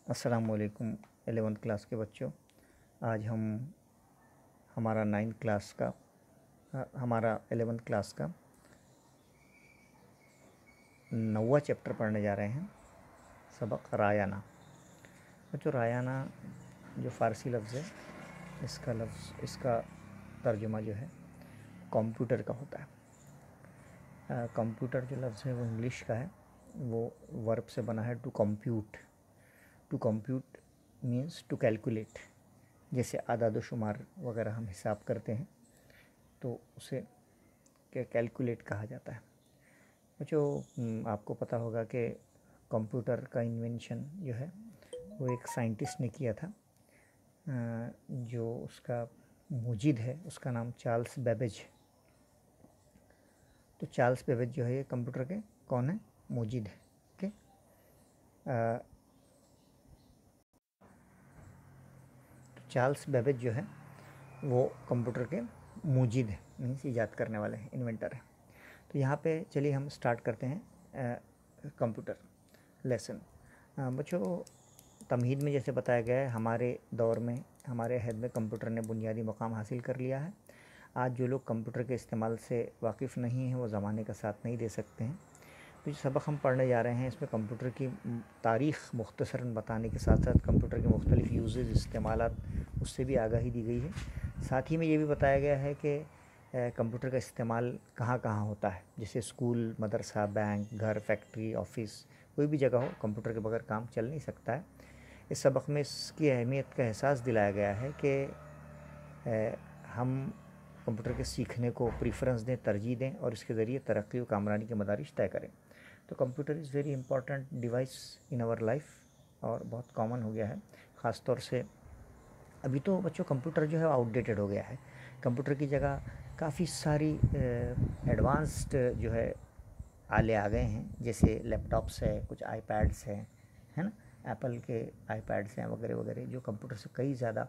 अस्सलामुअलैकुम 11th class के बच्चों। आज हम हमारा 9th क्लास का हमारा 11th क्लास का 9वां चैप्टर पढ़ने जा रहे हैं। सबक रायाना। बच्चों, रायाना जो फ़ारसी लफ्ज़ है, इसका तर्जुमा जो है कंप्यूटर का होता है। कंप्यूटर जो लफ्ज़ है वो इंग्लिश का है। वो वर्ब से बना है to compute. To compute means to calculate. जैसे आदाद शुमार वगैरह हम हिसाब करते हैं तो उसे कैलकुलेट कहा जाता है। बच्चों, आपको पता होगा कि कंप्यूटर का इन्वेंशन जो है वो एक साइंटिस्ट ने किया था। जो उसका मुजीद है उसका नाम चार्ल्स बेबेज। तो चार्ल्स बेबेज जो है ये कंप्यूटर के कौन है? मुजीद है। ओके। चार्ल्स बेबेज जो है वो कंप्यूटर के मुजीद है, मीन्स ईजाद करने वाले हैं, इन्वेंटर है। तो यहाँ पे चलिए हम स्टार्ट करते हैं कंप्यूटर लेसन। बच्चों, तमहीद में जैसे बताया गया है, हमारे दौर में, हमारे अहद में कंप्यूटर ने बुनियादी मकाम हासिल कर लिया है। आज जो लोग कंप्यूटर के इस्तेमाल से वाकिफ़ नहीं हैं वो ज़माने का साथ नहीं दे सकते हैं। तो जो सबक हम पढ़ने जा रहे हैं इसमें कंप्यूटर की तारीख़ मुख्तसरन बताने के साथ साथ कंप्यूटर के मुख्तलिफ़ यूज़ेज़, इस्तेमालात, उससे भी आगाही दी गई है। साथ ही में ये भी बताया गया है कि कंप्यूटर का इस्तेमाल कहाँ कहाँ होता है। जैसे स्कूल, मदरसा, बैंक, घर, फैक्ट्री, ऑफ़िस, कोई भी जगह हो, कंप्यूटर के बगैर काम चल नहीं सकता है। इस सबक में इसकी अहमियत का एहसास दिलाया गया है कि हम कंप्यूटर के सीखने को प्रीफरेंस दें, तरजीह दें और इसके ज़रिए तरक्की और कामरानी के मदारिज तय करें। तो computer is very important device in our life और बहुत कॉमन हो गया है। ख़ास तौर से अभी तो बच्चों कंप्यूटर जो है आउटडेटेड हो गया है। कंप्यूटर की जगह काफ़ी सारी एडवांस्ड जो है आले आ गए हैं, जैसे लैपटॉप्स है, कुछ आईपैड्स हैं, है ना, एप्पल के आईपैड्स हैं वगैरह वगैरह, जो कंप्यूटर से कई ज़्यादा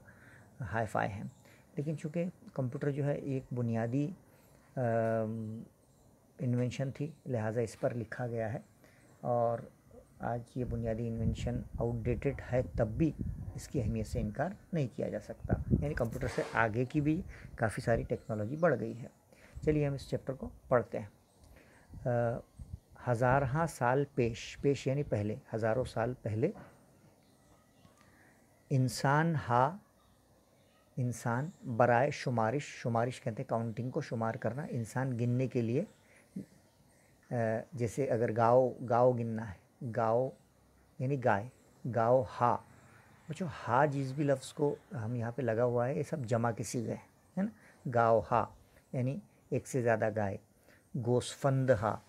हाई फाई हैं। लेकिन चूँकि कंप्यूटर जो है एक बुनियादी इन्वेंशन थी, लिहाजा इस पर लिखा गया है। और आज ये बुनियादी इन्वेंशन आउटडेटेड है, तब भी इसकी अहमियत से इनकार नहीं किया जा सकता। यानी कंप्यूटर से आगे की भी काफ़ी सारी टेक्नोलॉजी बढ़ गई है। चलिए हम इस चैप्टर को पढ़ते हैं। हज़ारहा साल पेश यानी पहले, हज़ारों साल पहले, इंसान बराए शुमारिश कहते हैं काउंटिंग को, शुमार करना, इंसान गिनने के लिए। जैसे अगर गाँव गिनना है, गाँव यानी गाय, गाँव हा। बच्चों, हा जिस भी लफ्ज़ को हम यहाँ पे लगा हुआ है ये सब जमा के सीगे है ना। गाँव हा यानी एक से ज़्यादा गाय। गोसफंद हा,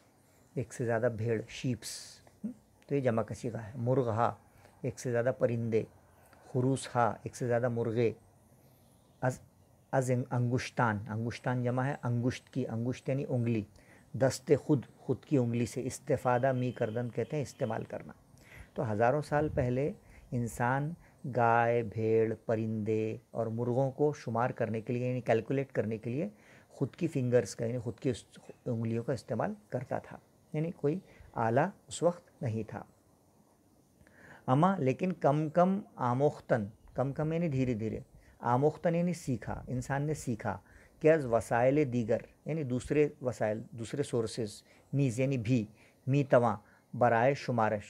एक से ज़्यादा भेड़, शीप्स, तो ये जमा का सीगा है। मुर्ग हा, एक से ज़्यादा परिंदे। खुरूस हा, एक से ज़्यादा मुर्गे। अंगुश्तान जमा है अंगुश्त की, अंगुश्त यानी उंगली। दस्ते खुद की उंगली से। इस्तेफ़ादा मी करदन कहते हैं इस्तेमाल करना। तो हज़ारों साल पहले इंसान गाय, भेड़, परिंदे और मुर्गों को शुमार करने के लिए यानी कैलकुलेट करने के लिए ख़ुद की फिंगर्स का यानी ख़ुद की उंगलियों का इस्तेमाल करता था। यानी कोई आला उस वक्त नहीं था। अमा लेकिन कम आमोख्तन, कम यानी धीरे धीरे, आमोख्तन यानी सीखा, इंसान ने सीखा। क्या वसाइल दीगर यानी दूसरे वसाइल, दूसरे सोर्सेज, नीज़ यानी भी, मी तवा, बराए शुमारश,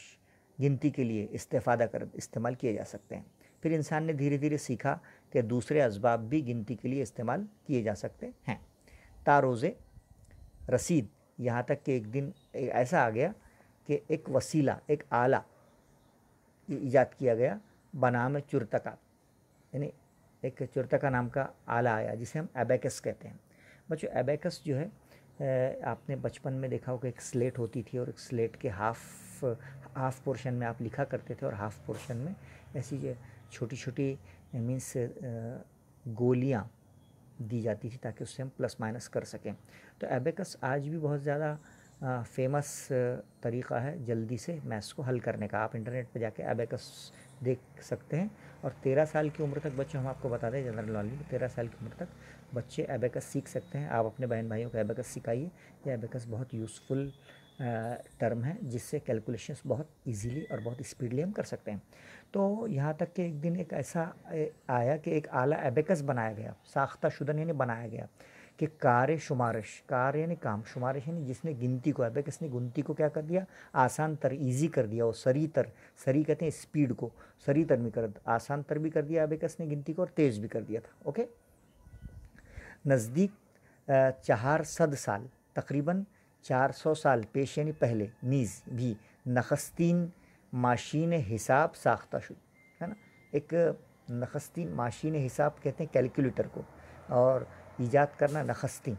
गिनती के लिए इस्तेमाल किए जा सकते हैं। फिर इंसान ने धीरे धीरे सीखा कि दूसरे असबाब भी गिनती के लिए इस्तेमाल किए जा सकते हैं। तारोज़े रसीद, यहाँ तक कि एक दिन ऐसा आ गया कि एक वसीला, एक आला ईजाद किया गया बनाम चुरतका, यानी एक चुरतका नाम का आला आया जिसे हम एबेकस कहते हैं। बच्चों, एबेकस जो है आपने बचपन में देखा होगा, एक स्लेट होती थी और एक स्लेट के हाफ पोर्शन में आप लिखा करते थे और हाफ पोर्शन में ऐसी छोटी छोटी मीन्स गोलियाँ दी जाती थी ताकि उससे हम प्लस माइनस कर सकें। तो एबेकस आज भी बहुत ज़्यादा फेमस तरीक़ा है जल्दी से मैथ्स को हल करने का। आप इंटरनेट पर जाके एबेकस देख सकते हैं। और 13 साल की उम्र तक बच्चों, हम आपको बता दें जनरल नॉलेज, 13 साल की उम्र तक बच्चे एबेकस सीख सकते हैं। आप अपने बहन भाइयों को एबेकस सिखाइए। यह एबेकस बहुत यूज़फुल टर्म है जिससे कैलकुलेशंस बहुत इजीली और बहुत स्पीडली हम कर सकते हैं। तो यहाँ तक कि एक दिन एक ऐसा आया कि एक आला एबेकस बनाया गया, साख्ता शुदन यानी बनाया गया कि कार शुमारिश, कार यानी काम, शुमारिश यानी जिसने गिनती को, एबेकस ने गिनती को क्या कर दिया, आसान तर, ईजी कर दिया। और सरी तर, सरी कहते हैं स्पीड को, सरी तर में कर, आसान तर भी कर दिया एबेकस ने गिनती को और तेज़ भी कर दिया था। ओके, नज़दीक 400 साल, तकरीबन 400 साल पेश यानी पहले, नीज़ भी नखस्तीन माशीन हिसाब साख्ता शुद, है ना। एक नखस्तीन माशीन हिसाब कहते हैं कैलकुलेटर को, और ईजाद करना, नखस्तीन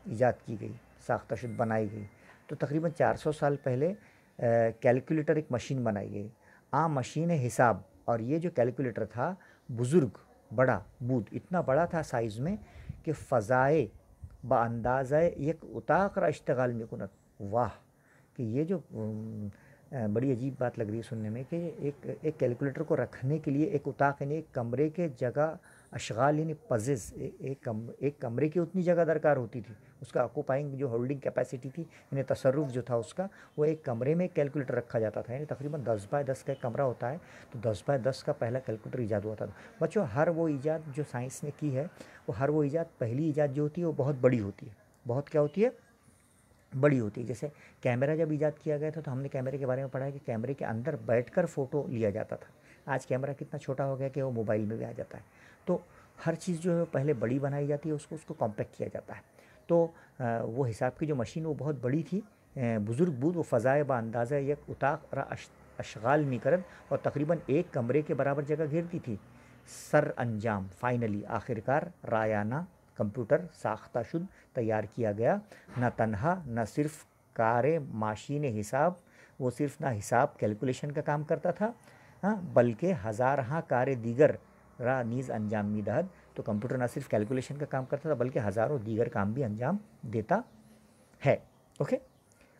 ईजाद की गई, साख्ता शुद बनाई गई। तो तकरीबन 400 साल पहले कैलकुलेटर एक मशीन बनाई गई, मशीन हिसाब। और ये जो कैलकुलेटर था बुज़ुर्ग, बड़ा, बूद, इतना बड़ा था साइज़ में कि फ़ज़ाए बाअंदाज़ा एक उताक रा इश्तगाल में कुनत। वाह, कि ये जो बड़ी अजीब बात लग रही है सुनने में कि एक कैलकुलेटर को रखने के लिए एक उताक यानी एक कमरे के जगह, अशगाल यानी पजेज़, एक कमरे की उतनी जगह दरकार होती थी। उसका ऑक्यूपाइंग जो होल्डिंग कैपेसिटी थी, यानी तसर्रुफ़ जो था उसका, वो एक कमरे में एक कैलकुलेटर रखा जाता था। यानी तकरीबन 10 बाय 10 का एक कमरा होता है, तो 10 बाय 10 का पहला कैलकुलेटर ईजाद हुआ था। बच्चों, हर वो ईजाद जो साइंस ने की है, वो हर वो ईजाद, पहली ईजाद जो होती है वो बहुत बड़ी होती है। बहुत क्या होती है, बड़ी होती है। जैसे कैमरा जब ईजाद किया गया था तो हमने कैमरे के बारे में पढ़ा है कि कैमरे के अंदर बैठकर फ़ोटो लिया जाता था। आज कैमरा कितना छोटा हो गया कि वो मोबाइल में भी आ जाता है। तो हर चीज़ जो है पहले बड़ी बनाई जाती है, उसको कॉम्पैक्ट किया जाता है। तो वो हिसाब की जो मशीन वो बहुत बड़ी थी, बुज़ुर्ग बूद, वो फ़ज़ाए बाअंदाज़ा एक उताक रा अशगाल में करद, और तकरीबन एक कमरे के बराबर जगह घेरती थी। सर अंजाम, फाइनली, आखिरकार, रायाना कंप्यूटर साख्ता शुद, तैयार किया गया। न तन्हा, न सिर्फ कार माशीन हिसाब, वो सिर्फ ना हिसाब कैलकुलेशन का काम करता था, हाँ, बल्कि हज़ारहा कार दीगर रा नीज़ अंजाम मी दहद। तो कंप्यूटर ना सिर्फ कैलकुलेशन का काम करता था बल्कि हज़ारों दीगर काम भी अंजाम देता है। ओके,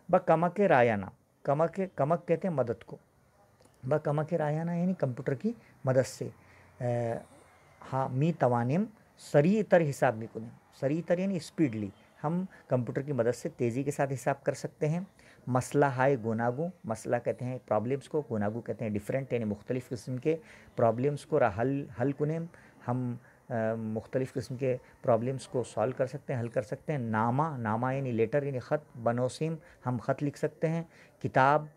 ब कमक रायाना, कमक कहते हैं मदद को, ब कमक रायाना यानी कंप्यूटर की मदद से, हाँ, मी तवानिम सरी तर हिसाब में कुन, सरी तर यानी स्पीडली, हम कंप्यूटर की मदद से तेज़ी के साथ हिसाब कर सकते हैं। मसला हाय गुनागू, मसला कहते हैं प्रॉब्लम्स को, गुनागू कहते हैं डिफरेंट यानी मुख्तलिफ़ किस्म के प्रॉब्लम्स को हल कुनेम, हम मुख्तलिफ़ किस्म के प्रॉब्लम्स को सॉल्व कर सकते हैं, हल कर सकते हैं। नामा यानी लेटर यानी ख़त, बनोसिम हम ख़त लिख सकते हैं। किताब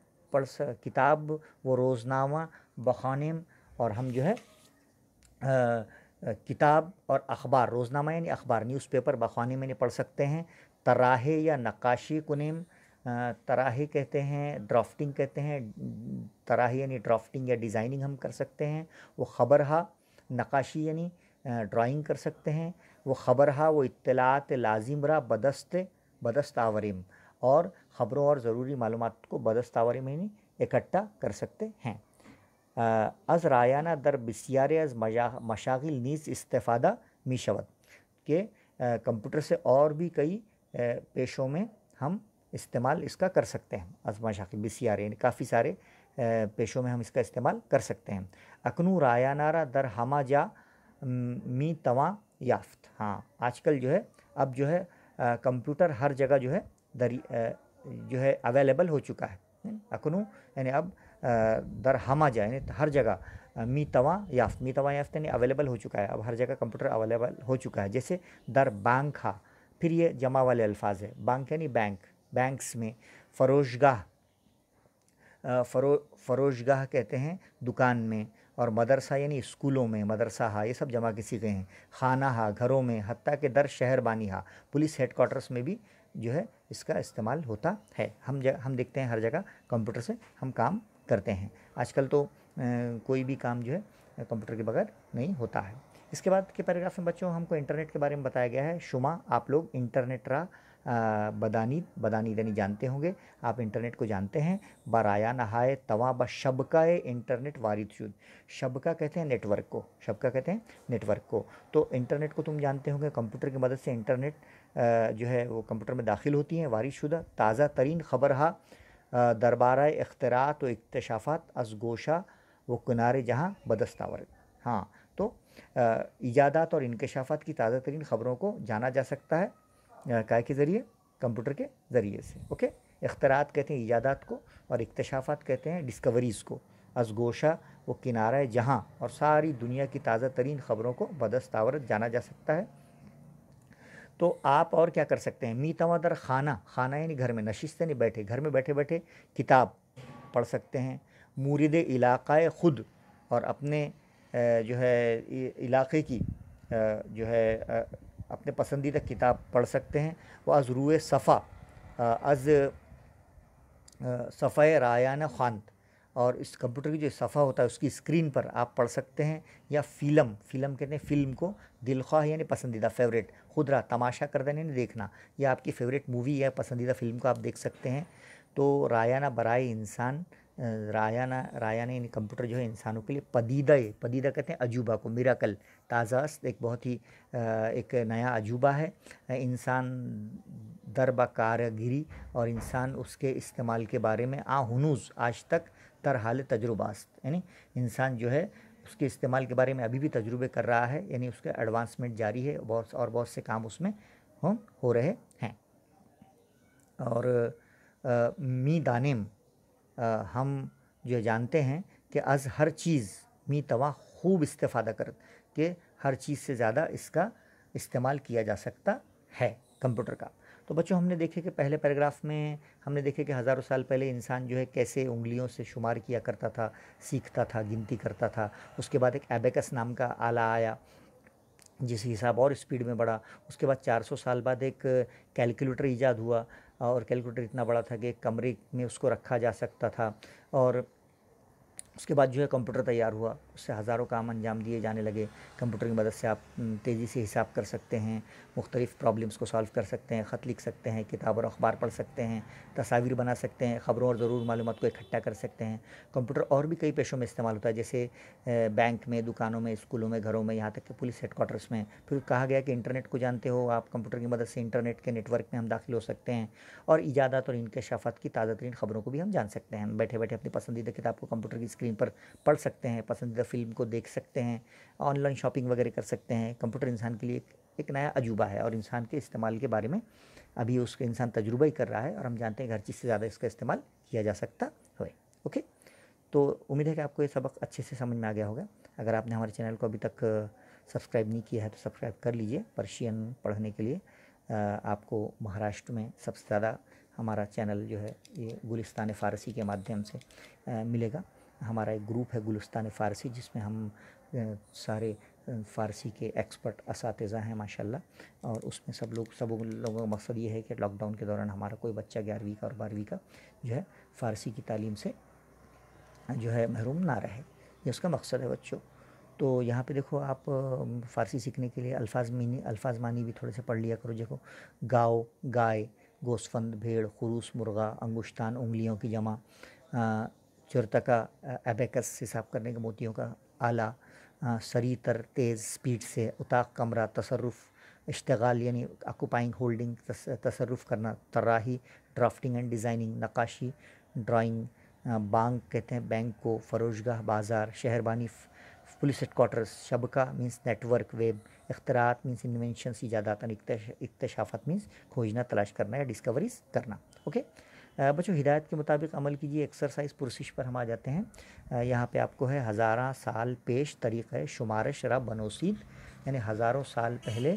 वो रोज़नामा, बखानिम, और हम जो है किताब और अखबार, रोज़नामा यानी अखबार, न्यूज़पेपर, बखानी में पढ़ सकते हैं। तराहे या नक्काशी कुनेम, तराहे कहते हैं, ड्राफ्टिंग कहते हैं, तराहे यानी ड्राफ्टिंग या डिज़ाइनिंग हम कर सकते हैं। वो ख़बरहा, नक्काशी यानी ड्राइंग कर सकते हैं। वो ख़बरहा वो इत्तलात लाजिम रा बदस्त आवरिम, और ख़बरों और ज़रूरी मालूमात को बदस्त आवरिम यानी इकट्ठा कर सकते हैं। अज़ रायाना दर बिस्यार अज़ मशागिल नीज़ इस्तेफ़ादा मीशवत, के कंप्यूटर से और भी कई पेशों में हम इस्तेमाल इसका कर सकते हैं। अज़ मशागिल बिस्यार यानी काफ़ी सारे पेशों में हम इसका इस्तेमाल कर सकते हैं। अकनू रायानारा दर हमा जा मी तवा याफ्त, हाँ, आजकल जो है, अब जो है कंप्यूटर हर जगह जो है जो है अवेलेबल हो चुका है। अकनू यानी अब, दर हमा जा यानी हर जगह, मी तवा याफ्त यानी अवेलेबल हो चुका है, अब हर जगह कंप्यूटर अवेलेबल हो चुका है। जैसे दर बैंक हा, फिर ये जमा वाले अल्फाज है, बैंक यानी बैंक, बैंक्स में। फरोशगाह, फरोशगाह कहते हैं दुकान में, और मदरसा यानी स्कूलों में, मदरसा हा, ये सब जमा किसी के हैं। खाना हा, घरों में, हत्ता के दर शहर बानी हा, पुलिस हेडक्वार्टर्स में भी जो है इसका इस्तेमाल होता है। हम देखते हैं हर जगह कंप्यूटर से हम काम करते हैं। आजकल तो कोई भी काम जो है कंप्यूटर के बगैर नहीं होता है। इसके बाद के पैराग्राफ में बच्चों हमको इंटरनेट के बारे में बताया गया है। शुमा, आप लोग इंटरनेट रा बदानी यानी जानते होंगे, आप इंटरनेट को जानते हैं। बराया नहाए तवा ब शबका इंटरनेट वारिद शुद, शबका कहते हैं नेटवर्क को, शबका कहते हैं नेटवर्क को। तो इंटरनेट को तुम जानते होंगे, कंप्यूटर की मदद से इंटरनेट जो है वो कंप्यूटर में दाखिल होती हैं। वारिद शुदा ताज़ा तरीन ख़बर हा, दरबारा इख्तरात व इक्तशाफ़ात अज़ गोशा वो किनारे जहाँ बदस्तावर, हाँ, तो ईजादात और इंकशाफ़ात की ताज़ा तरीन ख़बरों को जाना जा सकता है काय के ज़रिए, कंप्यूटर के ज़रिए से। ओके, इख्तरात कहते हैं ईजादात को, और इक्तशाफ़ात कहते हैं डिस्कवरीज़ को। अज़गोशा वो किनारा है जहाँ और सारी दुनिया की ताज़ा तरीन ख़बरों को बदस्तावरत जाना जा सकता है। तो आप और क्या कर सकते हैं, मी तवादर खाना, खाना यानी घर में, नशिस्त यानी बैठे, घर में बैठे बैठे किताब पढ़ सकते हैं। मुरीद इलाक़ाए ख़ुद, और अपने जो है इलाक़े की जो है अपने पसंदीदा किताब पढ़ सकते हैं। वह अज़रूए सफ़ा, अज़ सफ़ाए रायाना ख़ान, और इस कंप्यूटर की जो सफ़ा होता है उसकी स्क्रीन पर आप पढ़ सकते हैं। या फ़िल्म, फ़िल्म कहते हैं फ़िल्म को, दिलख्वाह यानी पसंदीदा, फेवरेट, खुदरा तमाशा करना यानी देखना, या आपकी फेवरेट मूवी या पसंदीदा फ़िल्म को आप देख सकते हैं। तो रायाना बराए इंसान, रायाना रायाना यानी कंप्यूटर जो है इंसानों के लिए पदीदा है, पदीदा कहते हैं अजूबा को, मिराकल, ताज़ास्त, एक बहुत ही एक नया अजूबा है। इंसान दरबा कारगिरी, और इंसान उसके इस्तेमाल के बारे में हुनूज़ आज तक तर हाल तजुर्बास्त, यानी इंसान जो है उसके इस्तेमाल के बारे में अभी भी तजुर्बे कर रहा है, यानी उसका एडवांसमेंट जारी है, बहुत से काम उसमें हो रहे हैं। और मी दानिम, हम जो जानते हैं कि अज़ हर चीज़ मी तवा खूब इस्तेफ़ादा कर, कि हर चीज़ से ज़्यादा इसका इस्तेमाल किया जा सकता है कंप्यूटर का। तो बच्चों हमने देखे कि पहले पैराग्राफ में हमने देखे कि हज़ारों साल पहले इंसान जो है कैसे उंगलियों से शुमार किया करता था, सीखता था, गिनती करता था। उसके बाद एक एबेकस नाम का आला आया जिस हिसाब और स्पीड में बढ़ा। उसके बाद 400 साल बाद एक कैलकुलेटर ईजाद हुआ, और कैलकुलेटर इतना बड़ा था कि एक कमरे में उसको रखा जा सकता था। और उसके बाद जो है कंप्यूटर तैयार हुआ, उससे हज़ारों काम अंजाम दिए जाने लगे। कंप्यूटर की मदद से आप तेज़ी से हिसाब कर सकते हैं, मुख्तलिफ़ प्रॉब्लम्स को सॉल्व कर सकते हैं, ख़त लिख सकते हैं, किताब और अखबार पढ़ सकते हैं, तस्वीर बना सकते हैं, ख़बरों और ज़रूर मालूमात को इकट्ठा कर सकते हैं। कंप्यूटर और भी कई पेशों में इस्तेमाल होता है, जैसे बैंक में, दुकानों में, स्कूलों में, घरों में, यहाँ तक कि पुलिस हेडक्वार्टर्स में। फिर कहा गया कि इंटरनेट को जानते हो आप, कंप्यूटर की मदद से इंटरनेट के नेटवर्क में हम दाखिल हो सकते हैं, और ईजादात और इंकशाफात की ताज़ा तरीन ख़बरों को भी हम जान सकते हैं। बैठे बैठे अपनी पसंदीदा किताब को कंप्यूटर की स्क्रीन पर पढ़ सकते हैं, पसंदीदा फ़िल्म को देख सकते हैं, ऑनलाइन शॉपिंग वगैरह कर सकते हैं। कंप्यूटर इंसान के लिए एक नया अजूबा है, और इंसान के इस्तेमाल के बारे में अभी उसका इंसान तजुर्बा ही कर रहा है, और हम जानते हैं कि हर चीज़ से ज़्यादा इसका इस्तेमाल किया जा सकता है। ओके, तो उम्मीद है कि आपको ये सबक अच्छे से समझ में आ गया होगा। अगर आपने हमारे चैनल को अभी तक सब्सक्राइब नहीं किया है तो सब्सक्राइब कर लीजिए। पर्शियन पढ़ने के लिए आपको महाराष्ट्र में सबसे ज़्यादा हमारा चैनल जो है ये गुलिस्तान फ़ारसी के माध्यम से मिलेगा। हमारा एक ग्रुप है गुलिस्तान फ़ारसी, जिसमें हम सारे फ़ारसी के एक्सपर्ट असातिज़ा हैं माशाल्लाह, और उसमें सब लोगों का मकसद ये है कि लॉकडाउन के दौरान हमारा कोई बच्चा 11वीं का और 12वीं का जो है फ़ारसी की तालीम से जो है महरूम ना रहे, ये उसका मकसद है बच्चों। तो यहाँ पे देखो आप फ़ारसी सीखने के लिए अल्फाज मानी भी थोड़े से पढ़ लिया करो। देखो गाँव, गाय, गोस्फंद, भेड़, खुरूस, मुर्गा, अंगुश्तान, उंगलियों की जमा, चुरतका, एबेकस हिसाब करने के मोतियों का आला, सरीतर तेज़ स्पीड से, उताक कमरा, तसर्रुफ़, इश्तिगाल यानी ऑक्यूपाइंग होल्डिंग, तसर्रुफ़ करना, तर्राही, ड्राफ्टिंग एंड डिज़ाइनिंग, नक्काशी, ड्राइंग, बांग कहते हैं बैंक को, फरोशगाह बाज़ार, शहरबानी, पुलिस हेडक्वार्टर्स, शबका मीन्स नेटवर्क, वेब, इख्तरात मीन्स इन्वेंशंस, ईजादात, इक्तशाफात मीन्स खोजना, तलाश करना या डिस्कवरीज करना। ओके बच्चों, हिदायत के मुताबिक अमल कीजिए। एक्सरसाइज पुरसिश पर हम आ जाते हैं। यहाँ पे आपको है हज़ारा साल पेश तरीक़ा शुमारश रा बनोसीद, यानी हज़ारों साल पहले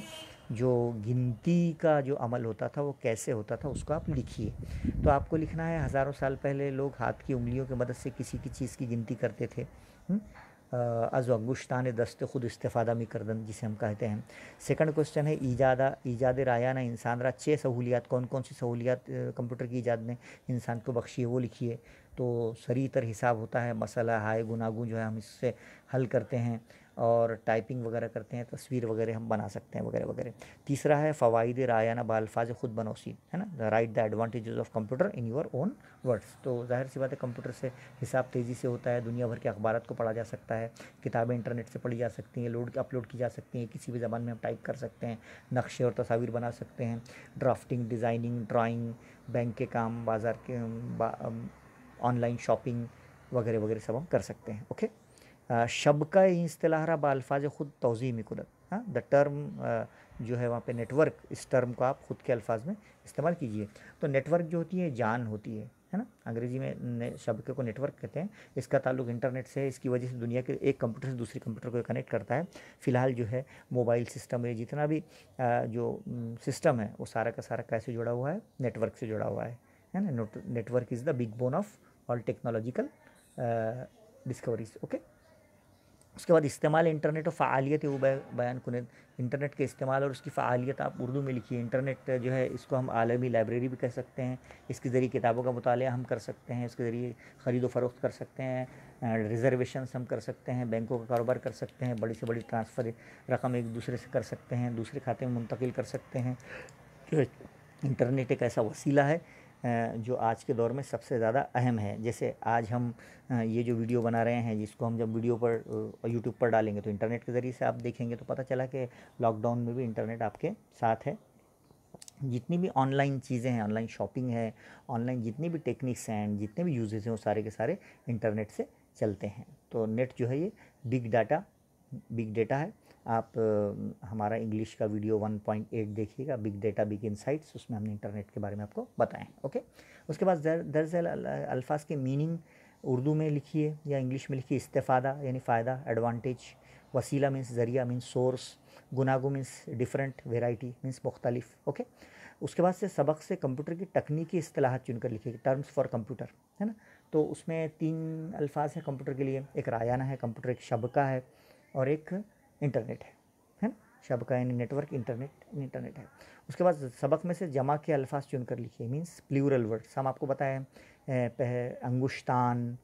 जो गिनती का जो अमल होता था वो कैसे होता था उसको आप लिखिए। तो आपको लिखना है हज़ारों साल पहले लोग हाथ की उंगलियों की मदद से किसी की चीज़ की गिनती करते थे। अज़ अंगुश्तान दस्त खुद इस्तेफ़ादा में करदन, जिसे हम कहते हैं। सेकंड क्वेश्चन है ईजाद रायाना इंसान रा 6 सहूलियात, कौन कौन सी सहूलियात कंप्यूटर की ईजाद ने इंसान को बख्शी है वो लिखिए। तो सरीतर हिसाब होता है, मसला हाय गुनागू जो है हम इससे हल करते हैं, और टाइपिंग वगैरह करते हैं, तस्वीर वगैरह हम बना सकते हैं वगैरह वगैरह। तीसरा है फ़वाइद रायाना बाल्फाज ख़ुद बनौसी, है ना, right the advantages of computer in your own words. तो जाहिर सी बात है कंप्यूटर से हिसाब तेज़ी से होता है, दुनिया भर के अखबारात को पढ़ा जा सकता है, किताबें इंटरनेट से पढ़ी जा सकती हैं, अपलोड की जा सकती हैं, किसी भी ज़बान में हम टाइप कर सकते हैं, नक्शे और तस्वीर बना सकते हैं, ड्राफ्टिंग, डिज़ाइनिंग, ड्राइंग, बैंक के काम, बाज़ार के ऑनलाइन शॉपिंग वगैरह वगैरह सब हम कर सकते हैं। ओके, शब का इस्तिलाहरा बाल्फाज ख़ुद तोज़ी में कुदत, हाँ, द टर्म जो है वहाँ पे नेटवर्क, इस टर्म को आप खुद के अल्फाज में इस्तेमाल कीजिए। तो नेटवर्क जो होती है जान होती है ना, अंग्रेजी में शबके को नेटवर्क कहते हैं। इसका ताल्लुक इंटरनेट से है, इसकी वजह से दुनिया के एक कंप्यूटर से दूसरे कंप्यूटर को कनेक्ट करता है। फ़िलहाल जो है मोबाइल सिस्टम है, जितना भी जो सिस्टम है वो सारा का सारा कैसे जुड़ा हुआ है, नेटवर्क से जुड़ा हुआ है ना। Network is the big bone of all technological discoveries. Okay, उसके बाद इस्तेमाल इंटरनेट और फ़ालियत वो बयान कुनद। इंटरनेट के इस्तेमाल और उसकी फ़ालियत आप उर्दू में लिखिए। इंटरनेट जो है इसको हम आलमी लाइब्रेरी भी कह सकते हैं। इसके ज़रिए किताबों का मुतालिया हम कर सकते हैं, इसके ज़रिए ख़रीदो फ़रोख्त कर सकते हैं, रिज़र्वेशंस हम कर सकते हैं, बैंकों का कारोबार कर सकते हैं, बड़ी से बड़ी ट्रांसफ़र रकम एक दूसरे से कर सकते हैं, दूसरे खाते में मुंतकिल कर सकते हैं। जो इंटरनेट एक ऐसा वसीला है जो आज के दौर में सबसे ज़्यादा अहम है। जैसे आज हम ये जो वीडियो बना रहे हैं, जिसको हम जब वीडियो पर यूट्यूब पर डालेंगे तो इंटरनेट के ज़रिए से आप देखेंगे, तो पता चला कि लॉकडाउन में भी इंटरनेट आपके साथ है। जितनी भी ऑनलाइन चीज़ें हैं, ऑनलाइन शॉपिंग है, ऑनलाइन जितनी भी टेक्निक्स हैं, जितने भी यूजेस हैं, वो सारे के सारे इंटरनेट से चलते हैं। तो नेट जो है ये बिग डेटा है। आप हमारा इंग्लिश का वीडियो 1.8 देखिएगा, बिग डेटा बिग इनसाइट्स, उसमें हमने इंटरनेट के बारे में आपको बताया है। ओके, उसके बाद दरअसल अल्फाज के मीनिंग उर्दू में लिखिए या इंग्लिश में लिखिए। इस्तेफ़ादा यानी फ़ायदा, एडवांटेज। वसीला मीन्स ज़रिया, मीन्स सोर्स। गुनागो मीन्स डिफरेंट, वेराइटी मीन्स मुख्तलिफ। ओके, उसके बाद से सबक से कंप्यूटर की तकनीकी इस्तिलाहात चुनकर लिखिए, टर्म्स फॉर कंप्यूटर, है ना। तो उसमें 3 अल्फाज हैं कंप्यूटर के लिए, एक रायाना है कंप्यूटर, एक शबका है और एक इंटरनेट है ना। शबका यानी नेटवर्क, इंटरनेट है। उसके बाद सबक में से जमा के अल्फाज चुनकर लिखिए, मीन्स प्लूरल वर्ड्स। हम आपको बताएं अंगुश्तान,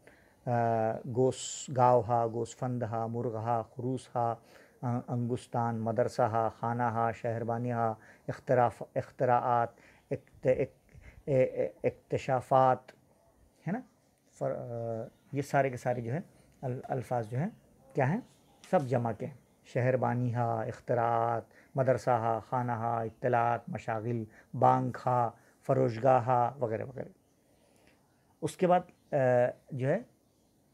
गोस गावहा, गोसफंदहा, मुर्गहा, खुरूसहा, अंगुस्तान, मदरसा, खाना, शहरबानिया, इख्तराआत, इक्तशाफ़ात, है ना। ये सारे के सारे जो है अल्फाज जो हैं क्या हैं, सब जमा के। शहरबानिया, इख्तराआत, मदरसा, खाना, इत्तलात, मशागिल, बांखा, फ़रोशगाह वगैरह वगैरह। उसके बाद जो है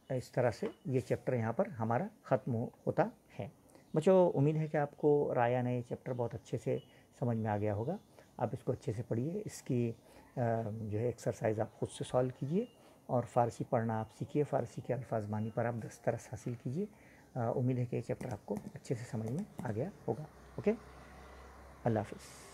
इस तरह से ये चैप्टर यहाँ पर हमारा ख़त्म होता है। बच्चों, उम्मीद है कि आपको रायान ये चैप्टर बहुत अच्छे से समझ में आ गया होगा। आप इसको अच्छे से पढ़िए, इसकी जो है एक्सरसाइज आप ख़ुद से सॉल्व कीजिए और फ़ारसी पढ़ना आप सीखिए। फ़ारसी के अल्फाज मानी पर आप दस्तरस हासिल कीजिए। उम्मीद है कि ये चैप्टर आपको अच्छे से समझ में आ गया होगा। ओके, अल्लाह हाफ़िज़।